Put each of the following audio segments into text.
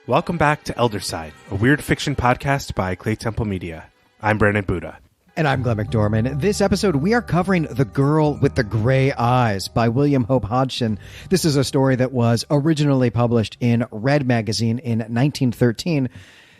Welcome back to Elder Side, a weird fiction podcast by Clay Temple Media. I'm Brandon Buddha. And I'm Glenn McDormand. This episode, we are covering The Girl with the Gray Eyes by William Hope Hodgson. This is a story that was originally published in Red Magazine in 1913.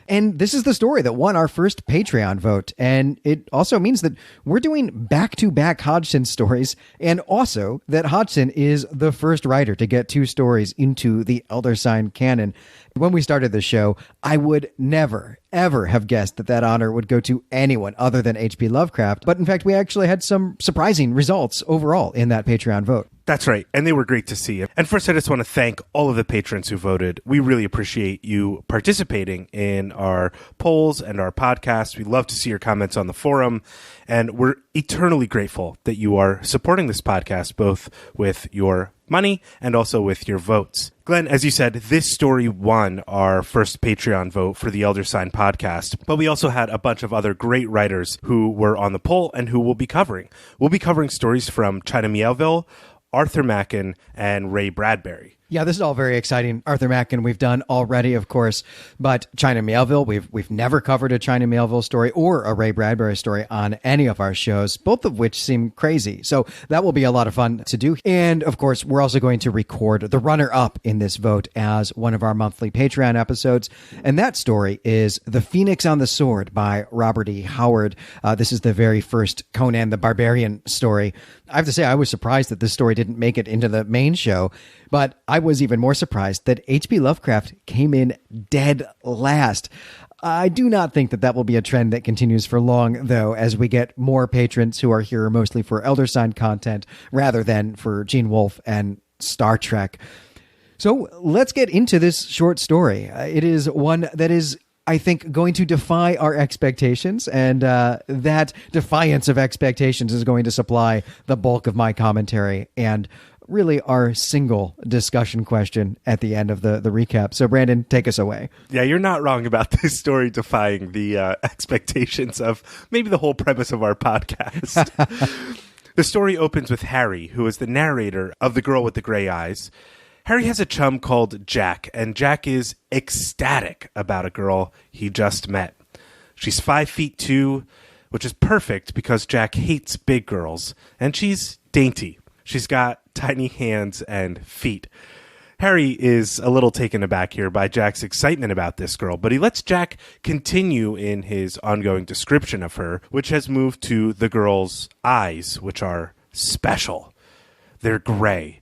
And this is the story that won our first Patreon vote. And it also means that we're doing back-to-back Hodgson stories, and also that Hodgson is the first writer to get two stories into the Elder Sign canon. When we started the show, I would never, ever have guessed that that honor would go to anyone other than H.P. Lovecraft. But in fact, we actually had some surprising results overall in that Patreon vote. That's right, and they were great to see. And first, I just want to thank all of the patrons who voted. We really appreciate you participating in our polls and our podcast. We love to see your comments on the forum, and we're eternally grateful that you are supporting this podcast, both with your money and also with your votes. Glenn, as you said, this story won our first Patreon vote for the Elder Sign podcast, but we also had a bunch of other great writers who were on the poll and who we'll be covering. We'll be covering stories from China Miéville, Arthur Machen, and Ray Bradbury. Yeah, this is all very exciting. Arthur Machen we've done already, of course, but China Miéville, we've never covered a China Miéville story or a Ray Bradbury story on any of our shows, both of which seem crazy. So that will be a lot of fun to do. And of course, we're also going to record the runner-up in this vote as one of our monthly Patreon episodes. And that story is The Phoenix on the Sword by Robert E. Howard. This is the very first Conan the Barbarian story. I have to say, I was surprised that this story didn't make it into the main show, but I was even more surprised that H.P. Lovecraft came in dead last. I do not think that will be a trend that continues for long, though, as we get more patrons who are here mostly for Elder Sign content rather than for Gene Wolfe and Star Trek. So let's get into this short story. It is one that is, I think, going to defy our expectations, and that defiance of expectations is going to supply the bulk of my commentary and really our single discussion question at the end of the recap. So, Brandon, take us away. Yeah, you're not wrong about this story defying the expectations of maybe the whole premise of our podcast. The story opens with Harry, who is the narrator of The Girl with the Gray Eyes. Harry has a chum called Jack, and Jack is ecstatic about a girl he just met. She's 5'2", which is perfect because Jack hates big girls, and she's dainty. She's got tiny hands and feet. Harry is a little taken aback here by Jack's excitement about this girl, but he lets Jack continue in his ongoing description of her, which has moved to the girl's eyes, which are special. They're gray,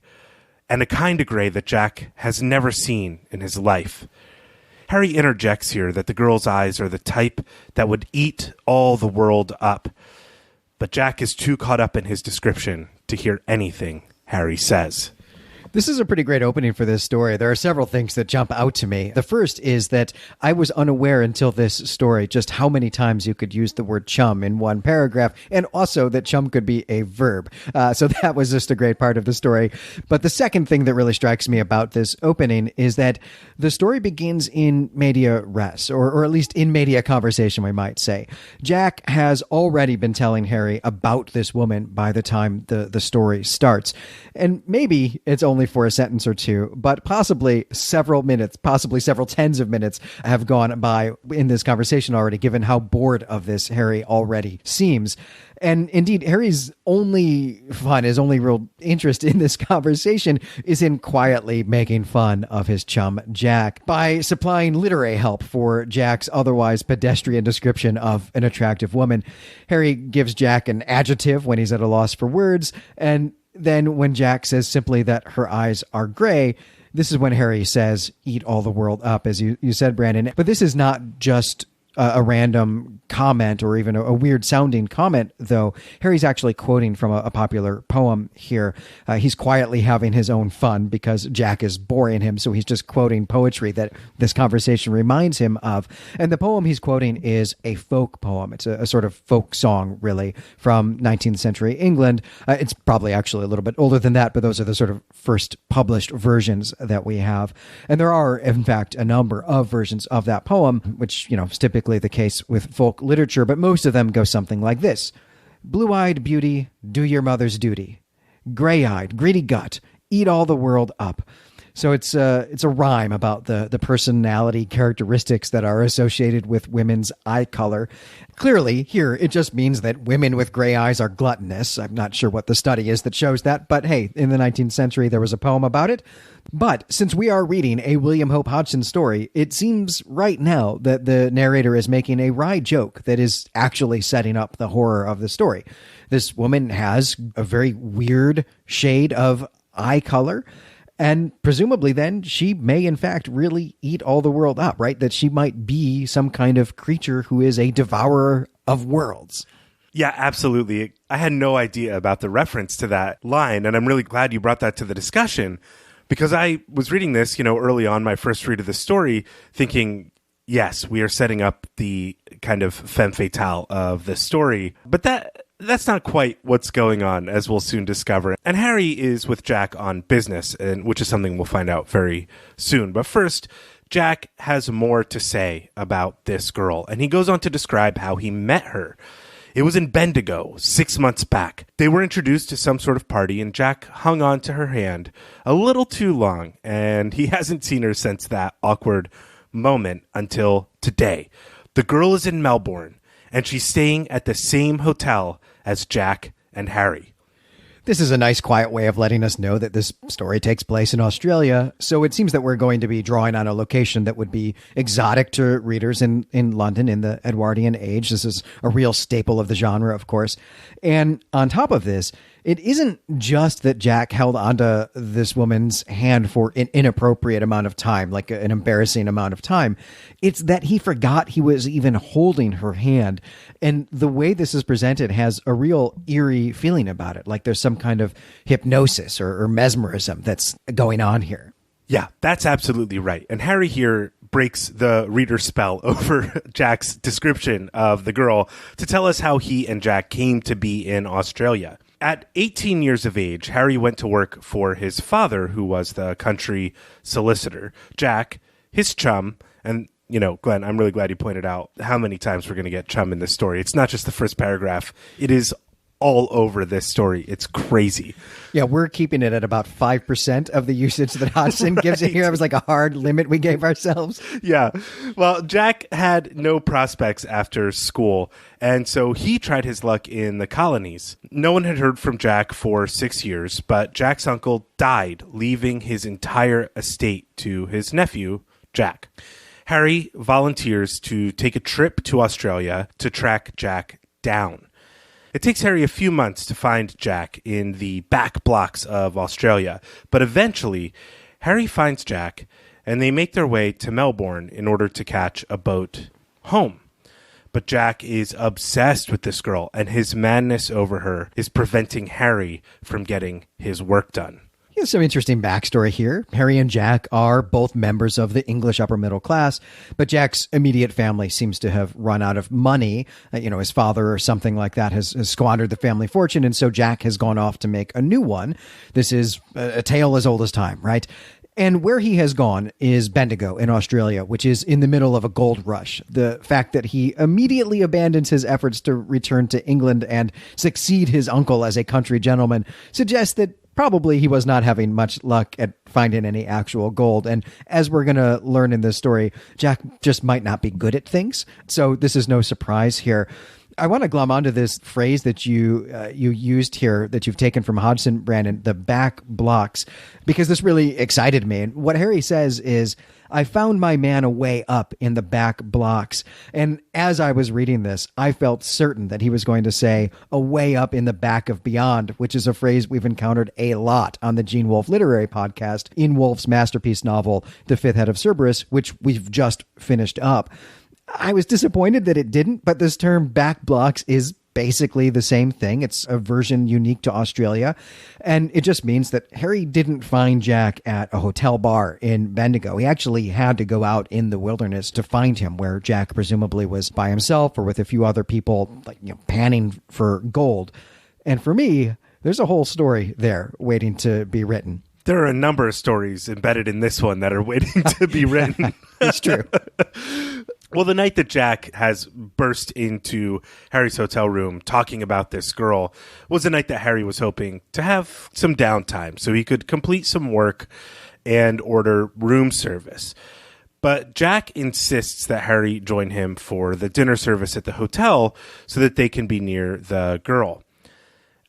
and a kind of gray that Jack has never seen in his life. Harry interjects here that the girl's eyes are the type that would eat all the world up, but Jack is too caught up in his description to hear anything Harry says. This is a pretty great opening for this story. There are several things that jump out to me. The first is that I was unaware until this story just how many times you could use the word chum in one paragraph, and also that chum could be a verb. So that was just a great part of the story. But the second thing that really strikes me about this opening is that the story begins in media res, or at least in media conversation, we might say. Jack has already been telling Harry about this woman by the time the story starts. And maybe it's only for a sentence or two, but possibly several minutes, possibly several tens of minutes have gone by in this conversation already, given how bored of this Harry already seems. And indeed, Harry's only fun, his only real interest in this conversation is in quietly making fun of his chum, Jack, by supplying literary help for Jack's otherwise pedestrian description of an attractive woman. Harry gives Jack an adjective when he's at a loss for words, and then when Jack says simply that her eyes are gray, this is when Harry says, eat all the world up, as you said, Brandon. But this is not just a random comment or even a weird sounding comment, though. Harry's actually quoting from a popular poem here. He's quietly having his own fun because Jack is boring him, so he's just quoting poetry that this conversation reminds him of. And the poem he's quoting is a folk poem. It's a sort of folk song, really, from 19th century England. It's probably actually a little bit older than that, but those are the sort of first published versions that we have. And there are, in fact, a number of versions of that poem, which, is typically the case with folk literature, but most of them go something like this. Blue-eyed beauty, do your mother's duty. Gray-eyed, greedy gut, eat all the world up. So it's a rhyme about the personality characteristics that are associated with women's eye color. Clearly, here it just means that women with gray eyes are gluttonous. I'm not sure what the study is that shows that, but hey, in the 19th century there was a poem about it. But since we are reading a William Hope Hodgson story, it seems right now that the narrator is making a wry joke that is actually setting up the horror of the story. This woman has a very weird shade of eye color. And presumably then she may in fact really eat all the world up, right? That she might be some kind of creature who is a devourer of worlds. Yeah, absolutely. I had no idea about the reference to that line, and I'm really glad you brought that to the discussion, because I was reading this, early on, my first read of the story, thinking, yes, we are setting up the kind of femme fatale of the story. But that's not quite what's going on, as we'll soon discover. And Harry is with Jack on business, which is something we'll find out very soon. But first, Jack has more to say about this girl, and he goes on to describe how he met her. It was in Bendigo, 6 months back. They were introduced to some sort of party, and Jack hung on to her hand a little too long, and he hasn't seen her since that awkward moment until today. The girl is in Melbourne, and she's staying at the same hotel as Jack and Harry. This is a nice, quiet way of letting us know that this story takes place in Australia. So it seems that we're going to be drawing on a location that would be exotic to readers in London in the Edwardian age. This is a real staple of the genre, of course. And on top of this, it isn't just that Jack held onto this woman's hand for an inappropriate amount of time, like an embarrassing amount of time. It's that he forgot he was even holding her hand. And the way this is presented has a real eerie feeling about it, like there's some kind of hypnosis or mesmerism that's going on here. Yeah, that's absolutely right. And Harry here breaks the reader's spell over Jack's description of the girl to tell us how he and Jack came to be in Australia. At 18 years of age, Harry went to work for his father, who was the country solicitor. Jack, his chum, and, Glenn, I'm really glad you pointed out how many times we're going to get chum in this story. It's not just the first paragraph. It is all over this story. It's crazy. Yeah, we're keeping it at about 5% of the usage that Hodgson gives it here. It was like a hard limit we gave ourselves. Yeah. Well, Jack had no prospects after school, and so he tried his luck in the colonies. No one had heard from Jack for 6 years, but Jack's uncle died, leaving his entire estate to his nephew, Jack. Harry volunteers to take a trip to Australia to track Jack down. It takes Harry a few months to find Jack in the back blocks of Australia, but eventually Harry finds Jack and they make their way to Melbourne in order to catch a boat home. But Jack is obsessed with this girl, and his madness over her is preventing Harry from getting his work done. Here's some interesting backstory here. Harry and Jack are both members of the English upper middle class, but Jack's immediate family seems to have run out of money. His father or something like that has squandered the family fortune, and so Jack has gone off to make a new one. This is a tale as old as time, right? And where he has gone is Bendigo in Australia, which is in the middle of a gold rush. The fact that he immediately abandons his efforts to return to England and succeed his uncle as a country gentleman suggests that probably he was not having much luck at finding any actual gold. And as we're going to learn in this story, Jack just might not be good at things. So this is no surprise here. I want to glom onto this phrase that you used here that you've taken from Hodgson, Brandon, the back blocks, because this really excited me. And what Harry says is, I found my man away up in the back blocks. And as I was reading this, I felt certain that he was going to say away up in the back of beyond, which is a phrase we've encountered a lot on the Gene Wolfe Literary Podcast in Wolfe's masterpiece novel, The Fifth Head of Cerberus, which we've just finished up. I was disappointed that it didn't, but this term back blocks is basically the same thing. It's a version unique to Australia. And it just means that Harry didn't find Jack at a hotel bar in Bendigo. He actually had to go out in the wilderness to find him, where Jack presumably was by himself or with a few other people, panning for gold. And for me, there's a whole story there waiting to be written. There are a number of stories embedded in this one that are waiting to be written. It's true. Well, the night that Jack has burst into Harry's hotel room talking about this girl was a night that Harry was hoping to have some downtime so he could complete some work and order room service. But Jack insists that Harry join him for the dinner service at the hotel so that they can be near the girl.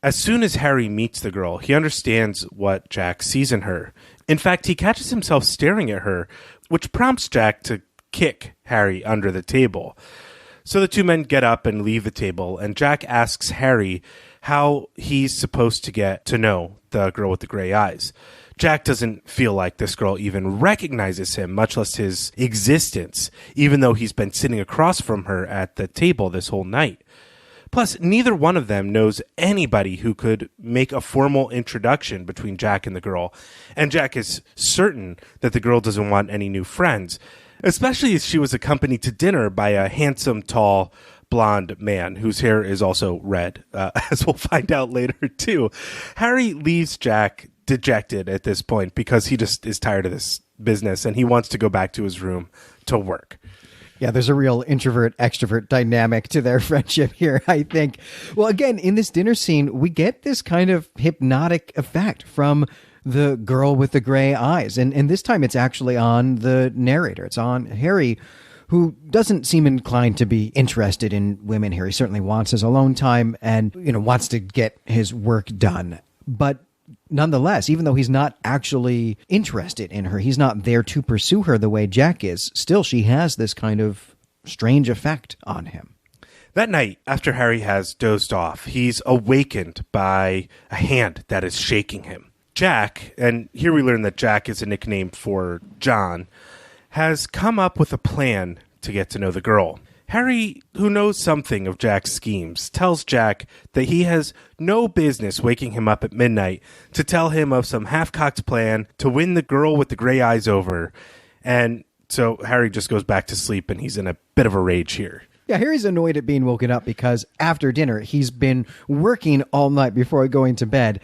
As soon as Harry meets the girl, he understands what Jack sees in her. In fact, he catches himself staring at her, which prompts Jack to kick Harry under the table. So the two men get up and leave the table, and Jack asks Harry how he's supposed to get to know the girl with the gray eyes. Jack doesn't feel like this girl even recognizes him, much less his existence, even though he's been sitting across from her at the table this whole night. Plus, neither one of them knows anybody who could make a formal introduction between Jack and the girl, and Jack is certain that the girl doesn't want any new friends, especially as she was accompanied to dinner by a handsome, tall, blonde man whose hair is also red, as we'll find out later, too. Harry leaves Jack dejected at this point because he just is tired of this business, and he wants to go back to his room to work. Yeah, there's a real introvert-extrovert dynamic to their friendship here, I think. Well, again, in this dinner scene, we get this kind of hypnotic effect from the girl with the gray eyes. And this time it's actually on the narrator. It's on Harry, who doesn't seem inclined to be interested in women here. He certainly wants his alone time and, wants to get his work done. But nonetheless, even though he's not actually interested in her, he's not there to pursue her the way Jack is, still she has this kind of strange effect on him. That night, after Harry has dozed off, he's awakened by a hand that is shaking him. Jack, and here we learn that Jack is a nickname for John, has come up with a plan to get to know the girl. Harry, who knows something of Jack's schemes, tells Jack that he has no business waking him up at midnight to tell him of some half-cocked plan to win the girl with the gray eyes over. And so Harry just goes back to sleep, and he's in a bit of a rage here. Yeah, Harry's annoyed at being woken up because after dinner, he's been working all night before going to bed.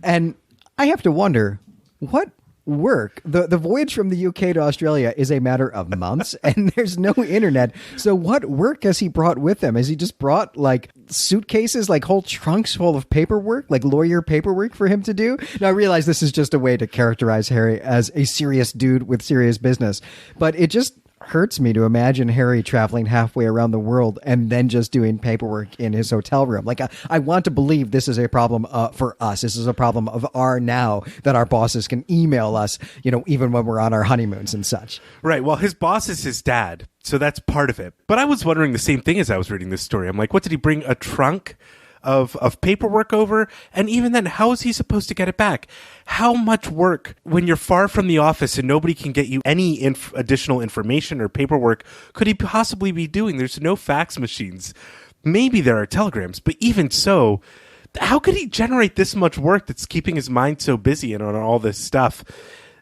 And I have to wonder, what work? The voyage from the UK to Australia is a matter of months, and there's no internet. So what work has he brought with him? Has he just brought like suitcases, like whole trunks full of paperwork, like lawyer paperwork for him to do? Now I realize this is just a way to characterize Harry as a serious dude with serious business, but it just hurts me to imagine Harry traveling halfway around the world and then just doing paperwork in his hotel room. Like, I want to believe this is a problem for us. This is a problem of our now, that our bosses can email us, even when we're on our honeymoons and such. Right. Well, his boss is his dad, so that's part of it. But I was wondering the same thing as I was reading this story. I'm like, what did he bring? A trunk of paperwork over? And even then, how is he supposed to get it back? How much work when you're far from the office and nobody can get you any additional information or paperwork could he possibly be doing? There's no fax machines. Maybe there are telegrams, but even so, how could he generate this much work that's keeping his mind so busy and on all this stuff?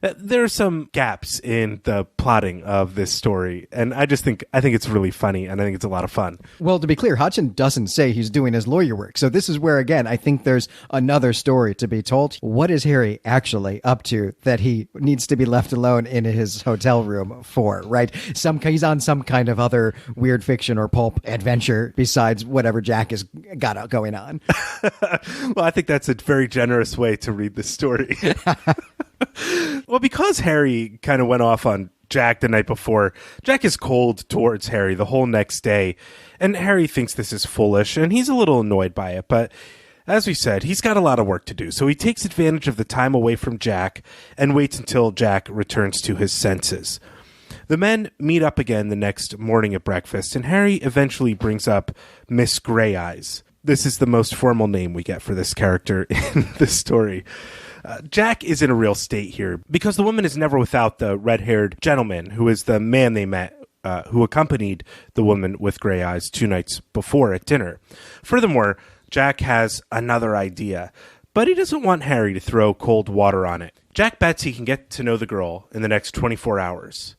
There are some gaps in the plotting of this story, and I think it's really funny, and I think it's a lot of fun. Well, to be clear, Hodgson doesn't say he's doing his lawyer work, so this is where, again, I think there's another story to be told. What is Harry actually up to that he needs to be left alone in his hotel room for, right? He's on some kind of other weird fiction or pulp adventure besides whatever Jack has got going on. Well, I think that's a very generous way to read this story. Well, because Harry kind of went off on Jack the night before, Jack is cold towards Harry the whole next day, and Harry thinks this is foolish, and he's a little annoyed by it, but as we said, he's got a lot of work to do, so he takes advantage of the time away from Jack and waits until Jack returns to his senses. The men meet up again the next morning at breakfast, and Harry eventually brings up Miss Grey Eyes. This is the most formal name we get for this character in the story. Jack is in a real state here because the woman is never without the red-haired gentleman who is the man they met, who accompanied the woman with gray eyes 2 nights before at dinner. Furthermore, Jack has another idea, but he doesn't want Harry to throw cold water on it. Jack bets he can get to know the girl in the next 24 hours.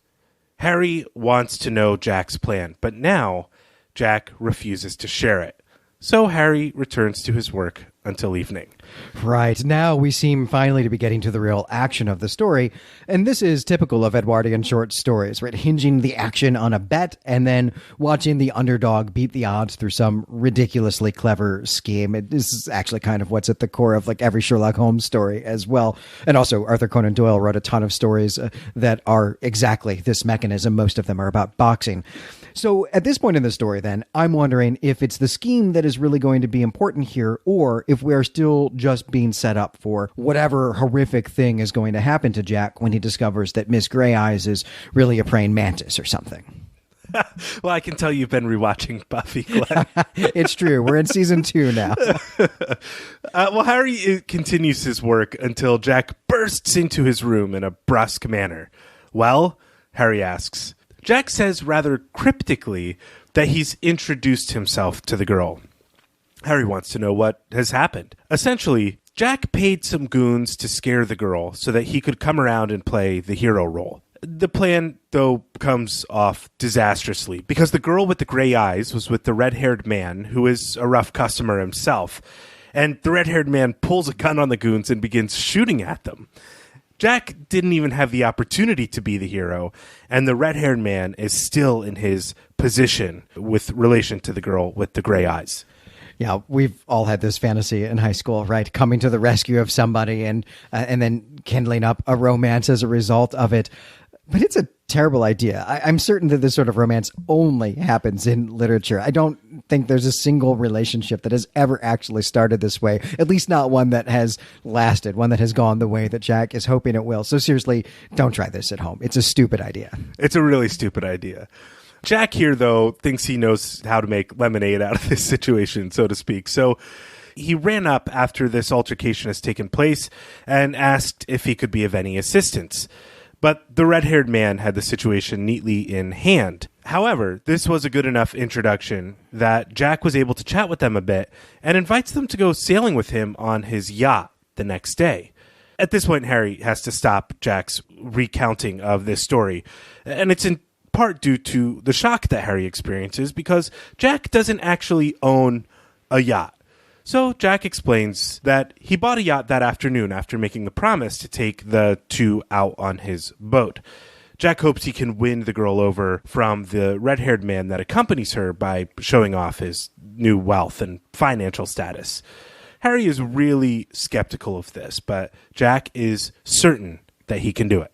Harry wants to know Jack's plan, but now Jack refuses to share it. So Harry returns to his work until evening. Right. Now we seem finally to be getting to the real action of the story. And this is typical of Edwardian short stories, right? Hinging the action on a bet and then watching the underdog beat the odds through some ridiculously clever scheme. This is actually kind of what's at the core of like every Sherlock Holmes story as well. And also Arthur Conan Doyle wrote a ton of stories that are exactly this mechanism. Most of them are about boxing. So at this point in the story, then, I'm wondering if it's the scheme that is really going to be important here, or if we're still just being set up for whatever horrific thing is going to happen to Jack when he discovers that Miss Grey Eyes is really a praying mantis or something. Well, I can tell you've been rewatching Buffy, Glenn. It's true. We're in season 2 now. Well, Harry continues his work until Jack bursts into his room in a brusque manner. Well, Harry asks. Jack says rather cryptically that he's introduced himself to the girl. Harry wants to know what has happened. Essentially, Jack paid some goons to scare the girl so that he could come around and play the hero role. The plan, though, comes off disastrously because the girl with the gray eyes was with the red-haired man, who is a rough customer himself, and the red-haired man pulls a gun on the goons and begins shooting at them. Jack didn't even have the opportunity to be the hero, and the red-haired man is still in his position with relation to the girl with the gray eyes. Yeah, we've all had this fantasy in high school, right? Coming to the rescue of somebody and then kindling up a romance as a result of it. But it's a terrible idea. I'm certain that this sort of romance only happens in literature. I don't think there's a single relationship that has ever actually started this way, at least not one that has lasted, one that has gone the way that Jack is hoping it will. So seriously, don't try this at home. It's a stupid idea. It's a really stupid idea. Jack here, though, thinks he knows how to make lemonade out of this situation, so to speak. So he ran up after this altercation has taken place and asked if he could be of any assistance. But the red-haired man had the situation neatly in hand. However, this was a good enough introduction that Jack was able to chat with them a bit and invites them to go sailing with him on his yacht the next day. At this point, Harry has to stop Jack's recounting of this story. And it's in part due to the shock that Harry experiences because Jack doesn't actually own a yacht. So Jack explains that he bought a yacht that afternoon after making the promise to take the two out on his boat. Jack hopes he can win the girl over from the red-haired man that accompanies her by showing off his new wealth and financial status. Harry is really skeptical of this, but Jack is certain that he can do it.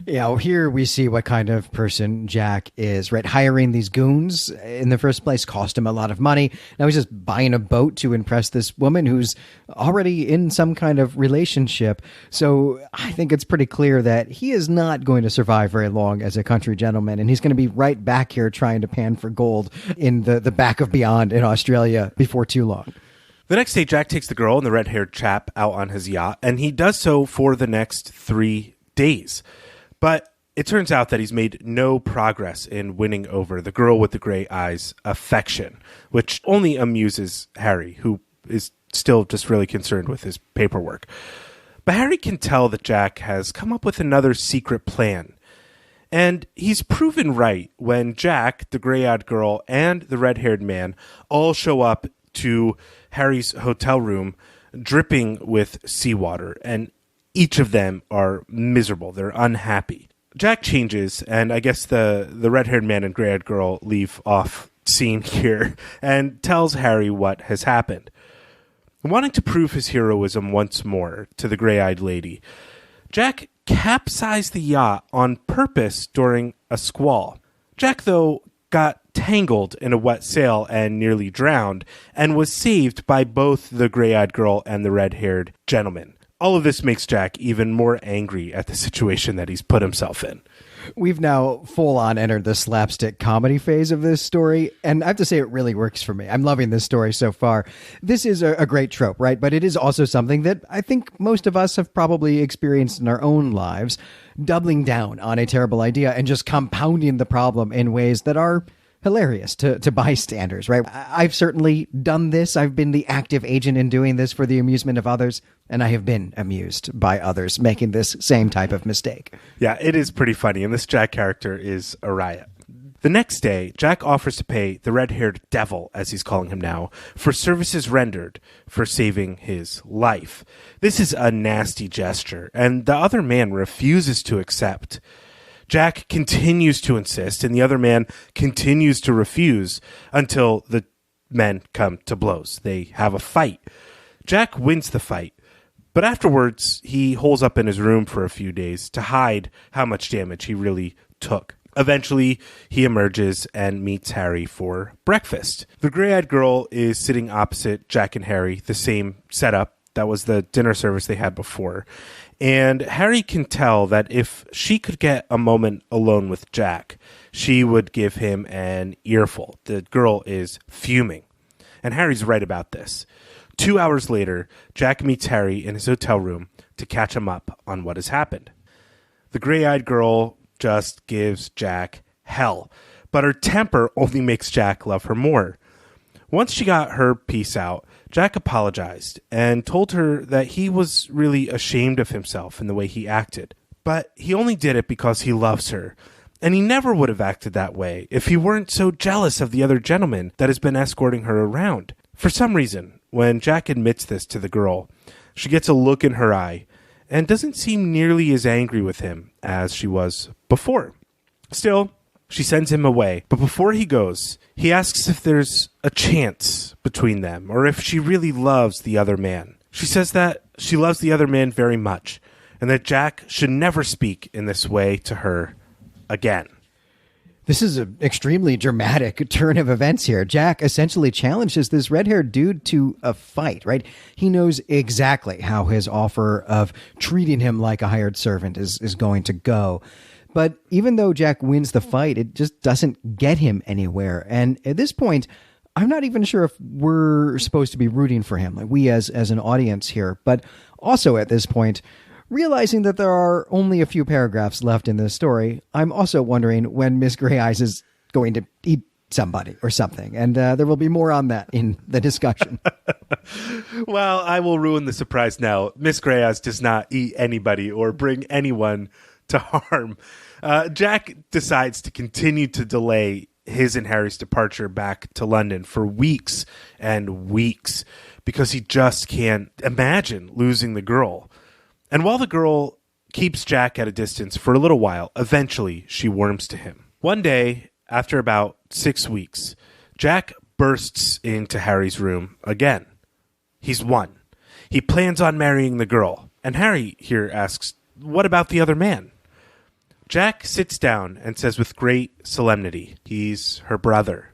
Yeah, well, here we see what kind of person Jack is, right? Hiring these goons in the first place cost him a lot of money. Now he's just buying a boat to impress this woman who's already in some kind of relationship. So I think it's pretty clear that he is not going to survive very long as a country gentleman, and he's going to be right back here trying to pan for gold in the back of beyond in Australia before too long. The next day, Jack takes the girl and the red-haired chap out on his yacht, and he does so for the next 3 days. But it turns out that he's made no progress in winning over the girl with the gray eyes' affection, which only amuses Harry, who is still just really concerned with his paperwork. But Harry can tell that Jack has come up with another secret plan. And he's proven right when Jack, the gray-eyed girl, and the red-haired man all show up to Harry's hotel room dripping with seawater, and each of them are miserable. They're unhappy. Jack changes, and I guess the red-haired man and gray-eyed girl leave off scene here and tells Harry what has happened. Wanting to prove his heroism once more to the gray-eyed lady, Jack capsized the yacht on purpose during a squall. Jack, though, got tangled in a wet sail and nearly drowned, and was saved by both the gray-eyed girl and the red-haired gentleman. All of this makes Jack even more angry at the situation that he's put himself in. We've now full-on entered the slapstick comedy phase of this story, and I have to say it really works for me. I'm loving this story so far. This is a great trope, right? But it is also something that I think most of us have probably experienced in our own lives, doubling down on a terrible idea and just compounding the problem in ways that are hilarious to bystanders, right? I've certainly done this. I've been the active agent in doing this for the amusement of others, and I have been amused by others making this same type of mistake. Yeah, it is pretty funny, and this Jack character is a riot. The next day, Jack offers to pay the red-haired devil, as he's calling him now, for services rendered for saving his life. This is a nasty gesture, and the other man refuses to accept. Jack continues to insist, and the other man continues to refuse until the men come to blows. They have a fight. Jack wins the fight, but afterwards he holes up in his room for a few days to hide how much damage he really took. Eventually, he emerges and meets Harry for breakfast. The gray-eyed girl is sitting opposite Jack and Harry, the same setup. That was the dinner service they had before. And Harry can tell that if she could get a moment alone with Jack, she would give him an earful. The girl is fuming. And Harry's right about this. 2 hours later, Jack meets Harry in his hotel room to catch him up on what has happened. The gray-eyed girl just gives Jack hell, but her temper only makes Jack love her more. Once she got her piece out, Jack apologized and told her that he was really ashamed of himself and the way he acted. But he only did it because he loves her, and he never would have acted that way if he weren't so jealous of the other gentleman that has been escorting her around. For some reason, when Jack admits this to the girl, she gets a look in her eye and doesn't seem nearly as angry with him as she was before. Still, she sends him away, but before he goes, he asks if there's a chance between them, or if she really loves the other man. She says that she loves the other man very much, and that Jack should never speak in this way to her again. This is an extremely dramatic turn of events here. Jack essentially challenges this red-haired dude to a fight, right? He knows exactly how his offer of treating him like a hired servant is going to go. But even though Jack wins the fight, it just doesn't get him anywhere. And at this point, I'm not even sure if we're supposed to be rooting for him, like we as an audience here. But also at this point, realizing that there are only a few paragraphs left in this story, I'm also wondering when Miss Grey Eyes is going to eat somebody or something. And there will be more on that in the discussion. Well, I will ruin the surprise now. Miss Grey Eyes does not eat anybody or bring anyone to harm. Jack decides to continue to delay his and Harry's departure back to London for weeks and weeks because he just can't imagine losing the girl. And while the girl keeps Jack at a distance for a little while, eventually she warms to him. One day, after about 6 weeks, Jack bursts into Harry's room again. He's won. He plans on marrying the girl. And Harry here asks, what about the other man? Jack sits down and says with great solemnity, he's her brother.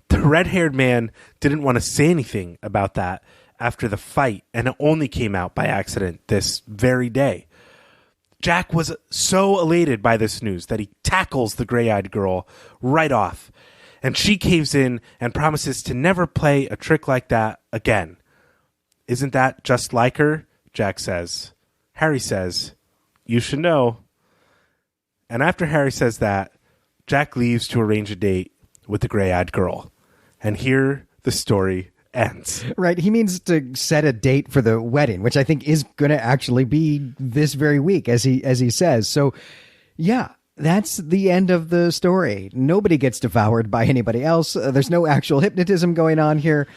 The red-haired man didn't want to say anything about that after the fight, and it only came out by accident this very day. Jack was so elated by this news that he tackles the gray-eyed girl right off, and she caves in and promises to never play a trick like that again. Isn't that just like her? Jack says. Harry says, you should know. And after Harry says that, Jack leaves to arrange a date with the gray-eyed girl. And here the story ends. Right. He means to set a date for the wedding, which I think is going to actually be this very week, as he says. So, yeah, that's the end of the story. Nobody gets devoured by anybody else. There's no actual hypnotism going on here.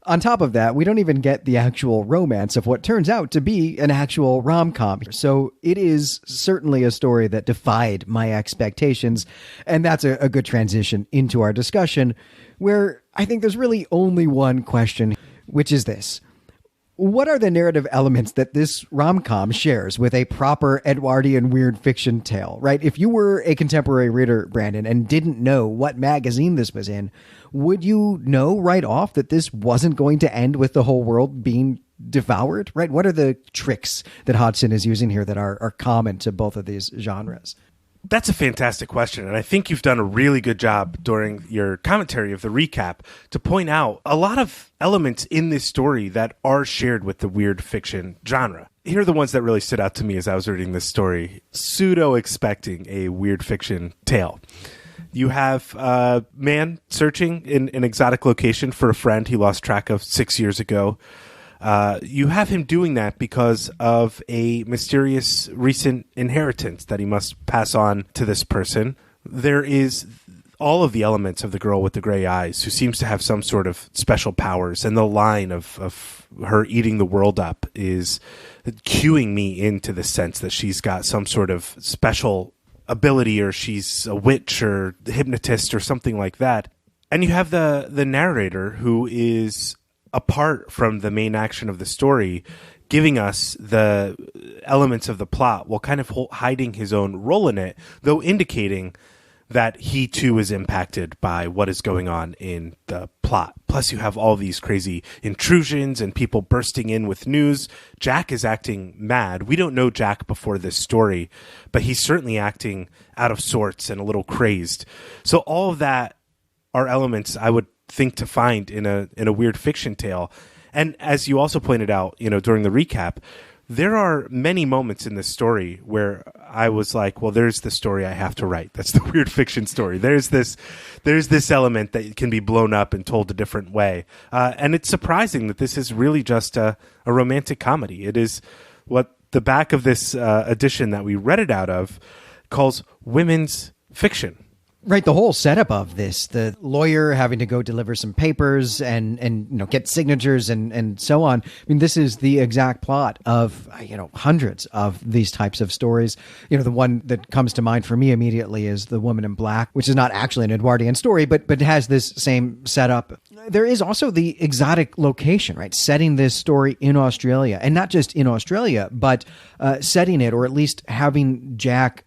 On top of that, we don't even get the actual romance of what turns out to be an actual rom-com. So it is certainly a story that defied my expectations. And that's a good transition into our discussion, where I think there's really only one question, which is this. What are the narrative elements that this rom-com shares with a proper Edwardian weird fiction tale, right? If you were a contemporary reader, Brandon, and didn't know what magazine this was in, would you know right off that this wasn't going to end with the whole world being devoured, right? What are the tricks that Hodgson is using here that are common to both of these genres? That's a fantastic question, and I think you've done a really good job during your commentary of the recap to point out a lot of elements in this story that are shared with the weird fiction genre. Here are the ones that really stood out to me as I was reading this story, pseudo-expecting a weird fiction tale. You have a man searching in an exotic location for a friend he lost track of 6 years ago. You have him doing that because of a mysterious recent inheritance that he must pass on to this person. There is all of the elements of the girl with the gray eyes, who seems to have some sort of special powers, and the line of her eating the world up is cueing me into the sense that she's got some sort of special ability, or she's a witch or hypnotist or something like that. And you have the narrator, who is apart from the main action of the story, giving us the elements of the plot while kind of hiding his own role in it, though indicating that he too is impacted by what is going on in the plot. Plus you have all these crazy intrusions and people bursting in with news. Jack is acting mad. We don't know Jack before this story, but he's certainly acting out of sorts and a little crazed. So all of that are elements I would think to find in a weird fiction tale. And as you also pointed out, during the recap, there are many moments in this story where I was like, well, there's the story I have to write. That's the weird fiction story. There's this element that can be blown up and told a different way. And it's surprising that this is really just a romantic comedy. It is what the back of this edition that we read it out of calls women's fiction. Right, the whole setup of this, the lawyer having to go deliver some papers and get signatures and so on. I mean, this is the exact plot of hundreds of these types of stories. The one that comes to mind for me immediately is The Woman in Black, which is not actually an Edwardian story, but has this same setup. There is also the exotic location, right? Setting this story in Australia, and not just in Australia, but setting it, or at least having Jack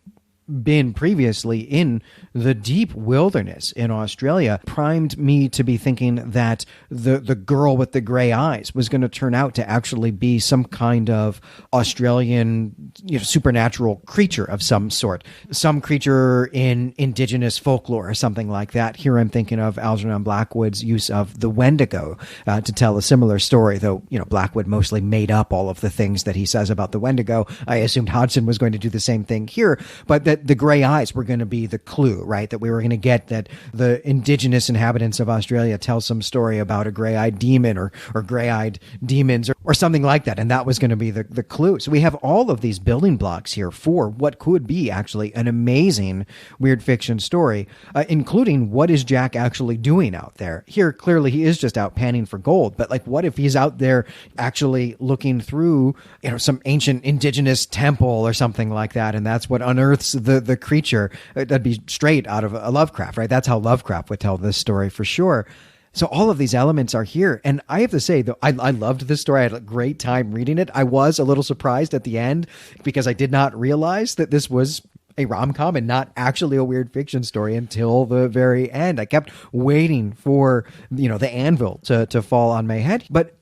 been previously in the deep wilderness in Australia, primed me to be thinking that the girl with the gray eyes was going to turn out to actually be some kind of Australian supernatural creature of some sort, some creature in indigenous folklore or something like that. Here I'm thinking of Algernon Blackwood's use of the Wendigo to tell a similar story, though Blackwood mostly made up all of the things that he says about the Wendigo. I assumed Hodgson was going to do the same thing here, but that the gray eyes were going to be the clue, right? That we were going to get that the indigenous inhabitants of Australia tell some story about a gray-eyed demon or gray-eyed demons or something like that. And that was going to be the clue. So we have all of these building blocks here for what could be actually an amazing weird fiction story, including what is Jack actually doing out there. Here, clearly he is just out panning for gold, but what if he's out there actually looking through, some ancient indigenous temple or something like that, and that's what unearths the creature? That'd be straight out of a Lovecraft, right? That's how Lovecraft would tell this story for sure. So all of these elements are here. And I have to say, though, I loved this story. I had a great time reading it. I was a little surprised at the end because I did not realize that this was a rom-com and not actually a weird fiction story until the very end. I kept waiting for, the anvil to fall on my head. But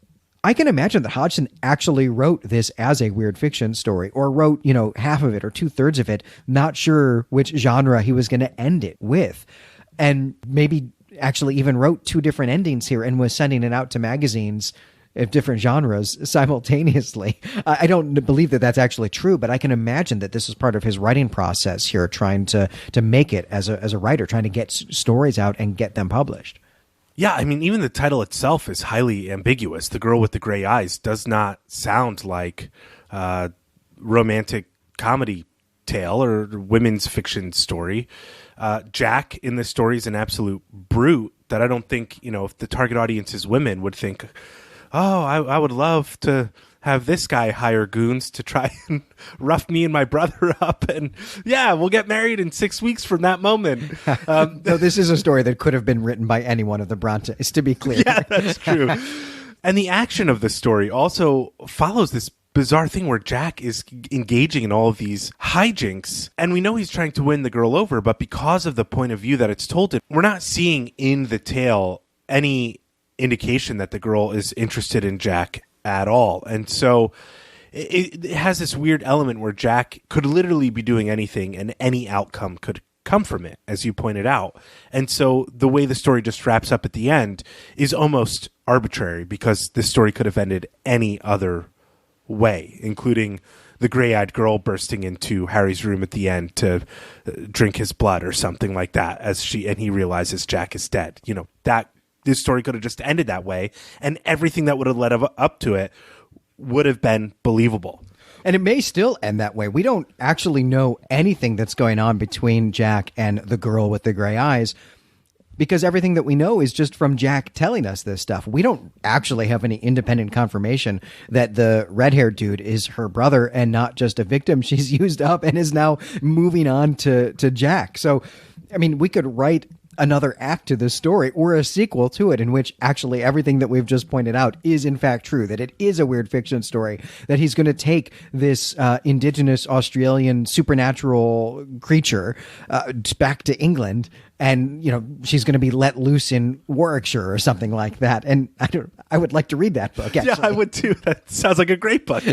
I can imagine that Hodgson actually wrote this as a weird fiction story, or wrote, half of it or 2/3 of it, not sure which genre he was going to end it with. And maybe actually even wrote 2 different endings here and was sending it out to magazines of different genres simultaneously. I don't believe that that's actually true, but I can imagine that this is part of his writing process here, trying to make it as a writer, trying to get stories out and get them published. Yeah, I mean, even the title itself is highly ambiguous. The Girl with the Gray Eyes does not sound like a romantic comedy tale or women's fiction story. Jack in this story is an absolute brute that I don't think, if the target audience is women, would think, oh, I would love to have this guy hire goons to try and rough me and my brother up. And yeah, we'll get married in 6 weeks from that moment. No, this is a story that could have been written by any one of the Brontes, to be clear. Yeah, that's true. And the action of the story also follows this bizarre thing where Jack is engaging in all of these hijinks, and we know he's trying to win the girl over, but because of the point of view that it's told in, we're not seeing in the tale any indication that the girl is interested in Jack at all. And so it has this weird element where Jack could literally be doing anything and any outcome could come from it, as you pointed out. And so the way the story just wraps up at the end is almost arbitrary, because this story could have ended any other way, including the gray-eyed girl bursting into Harry's room at the end to drink his blood or something like that, and he realizes Jack is dead. That this story could have just ended that way, and everything that would have led up to it would have been believable. And it may still end that way. We don't actually know anything that's going on between Jack and the girl with the gray eyes. because everything that we know is just from Jack telling us this stuff. We don't actually have any independent confirmation that the red-haired dude is her brother and not just a victim she's used up and is now moving on to Jack. So, I mean, we could write another act to this story or a sequel to it in which actually everything that we've just pointed out is in fact true, that it is a weird fiction story, that he's going to take this indigenous Australian supernatural creature back to England, and she's going to be let loose in Warwickshire or something like that. And I would like to read that book, actually. Yeah, I would too. That sounds like a great book.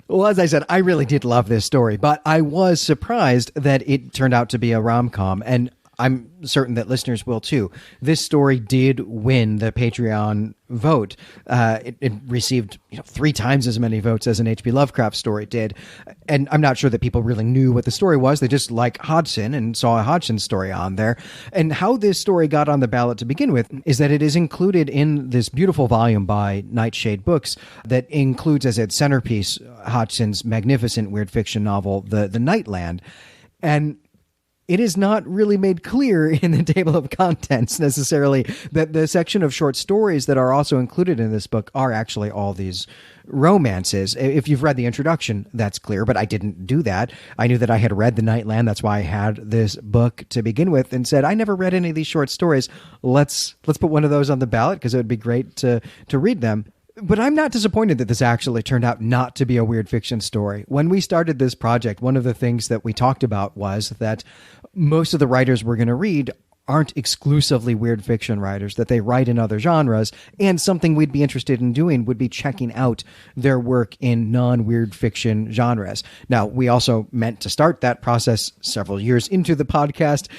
Well, as I said, I really did love this story, but I was surprised that it turned out to be a rom-com, and I'm certain that listeners will too. This story did win the Patreon vote. It received 3 times as many votes as an H.P. Lovecraft story did. And I'm not sure that people really knew what the story was. They just like Hodgson and saw a Hodgson story on there. And how this story got on the ballot to begin with is that it is included in this beautiful volume by Nightshade Books that includes as its centerpiece Hodgson's magnificent weird fiction novel, The Nightland. And it is not really made clear in the table of contents necessarily that the section of short stories that are also included in this book are actually all these romances. If you've read the introduction, that's clear, but I didn't do that. I knew that I had read The Nightland. That's why I had this book to begin with, and said, I never read any of these short stories. Let's put one of those on the ballot because it would be great to read them. But I'm not disappointed that this actually turned out not to be a weird fiction story. When we started this project, one of the things that we talked about was that most of the writers we're going to read aren't exclusively weird fiction writers, that they write in other genres, and something we'd be interested in doing would be checking out their work in non-weird fiction genres. Now, we also meant to start that process several years into the podcast,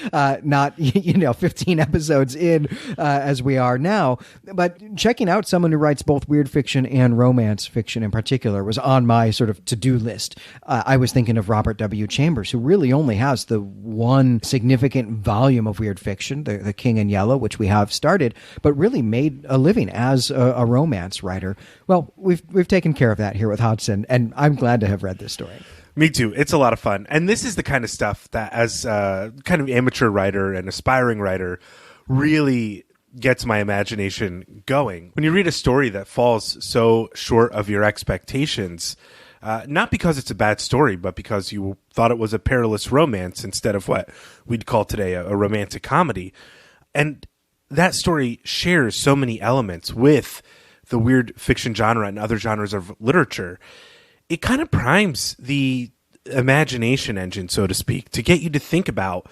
not 15 episodes in as we are now, but checking out someone who writes both weird fiction and romance fiction in particular was on my sort of to-do list. I was thinking of Robert W. Chambers, who really only has the one significant volume of weird fiction, The King in Yellow, which we have started, but really made a living as a romance writer. Well, we've taken care of that here with Hodgson, and I'm glad to have read this story. Me too. It's a lot of fun. And this is the kind of stuff that as a kind of amateur writer and aspiring writer really gets my imagination going. When you read a story that falls so short of your expectations, not because it's a bad story, but because you thought it was a perilous romance instead of what we'd call today a romantic comedy. And that story shares so many elements with the weird fiction genre and other genres of literature. It kind of primes the imagination engine, so to speak, to get you to think about,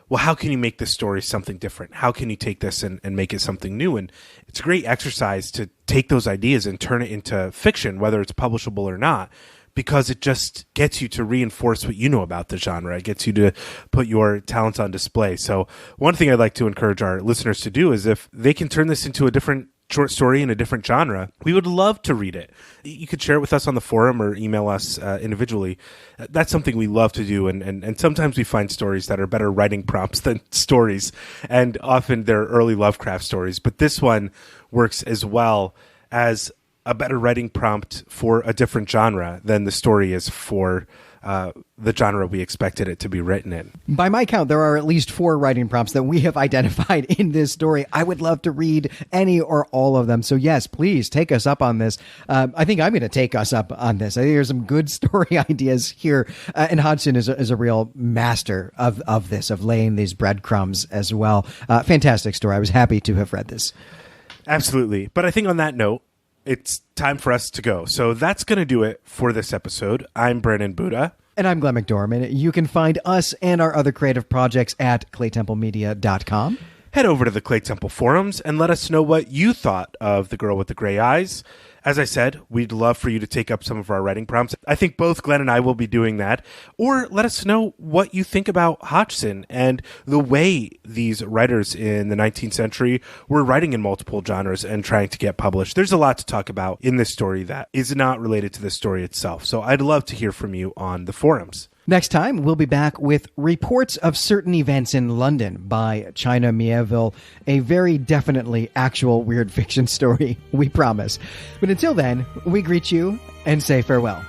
well, how can you make this story something different? How can you take this and make it something new? And it's a great exercise to take those ideas and turn it into fiction, whether it's publishable or not, because it just gets you to reinforce what you know about the genre. It gets you to put your talents on display. So one thing I'd like to encourage our listeners to do is if they can turn this into a different short story in a different genre, we would love to read it. You could share it with us on the forum or email us individually. That's something we love to do. And sometimes we find stories that are better writing prompts than stories. And often they're early Lovecraft stories. But this one works as well as a better writing prompt for a different genre than the story is for the genre we expected it to be written in. By my count, there are at least 4 writing prompts that we have identified in this story. I would love to read any or all of them. So yes, please take us up on this. I think I'm going to take us up on this. I think there's some good story ideas here. And Hodgson is a real master of this, of laying these breadcrumbs as well. Fantastic story. I was happy to have read this. Absolutely. But I think on that note, it's time for us to go. So that's going to do it for this episode. I'm Brandon Buddha. And I'm Glenn McDormand. You can find us and our other creative projects at claytemplemedia.com. Head over to the Clay Temple forums and let us know what you thought of The Girl with the Gray Eyes. As I said, we'd love for you to take up some of our writing prompts. I think both Glenn and I will be doing that. Or let us know what you think about Hodgson and the way these writers in the 19th century were writing in multiple genres and trying to get published. There's a lot to talk about in this story that is not related to the story itself. So I'd love to hear from you on the forums. Next time, we'll be back with Reports of Certain Events in London by China Mieville, a very definitely actual weird fiction story, we promise. But until then, we greet you and say farewell.